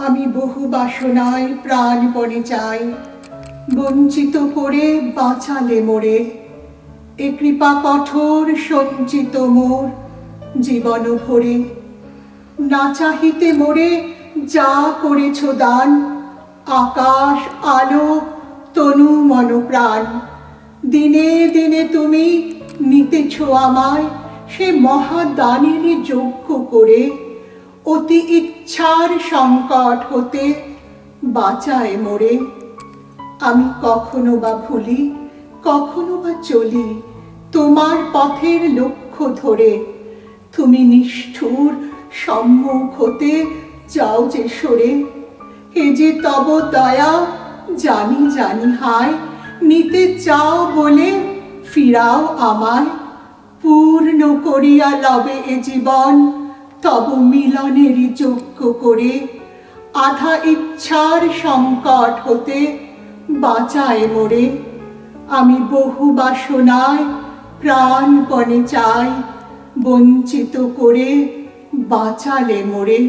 আমি বহু বাসনায় প্রাণপণে চাই, বঞ্চিত করে বাঁচালে মোরে। এ কৃপা কঠোর সঞ্চিত মোর জীবন ভরে। না চাহিতে মোরে যা করেছ দান, আকাশ আলো তনু মন প্রাণ। দিনে দিনে তুমি নিতেছ আমায় সে মহাদানের যোগ্য করে। অতি ইচ্ছার সংকট হতে বাঁচায় মোরে। আমি কখনো বা ভুলি, কখনো বা চলি তোমার পথের লক্ষ্য ধরে। তুমি নিষ্ঠুর সম্মুখ হতে যাও যে সরে। এ যে তব দয়া জানি জানি হায়, নিতে চাও বলে ফিরাও আমায়। পূর্ণ করিয়া লবে এ জীবন তব মিলনেরই যোগ্য করে। আধা ইচ্ছার সংকট হতে বাঁচায় মোরে। আমি বহু বাসনায় প্রাণপণে চাই, বঞ্চিত করে বাঁচালে মোরে।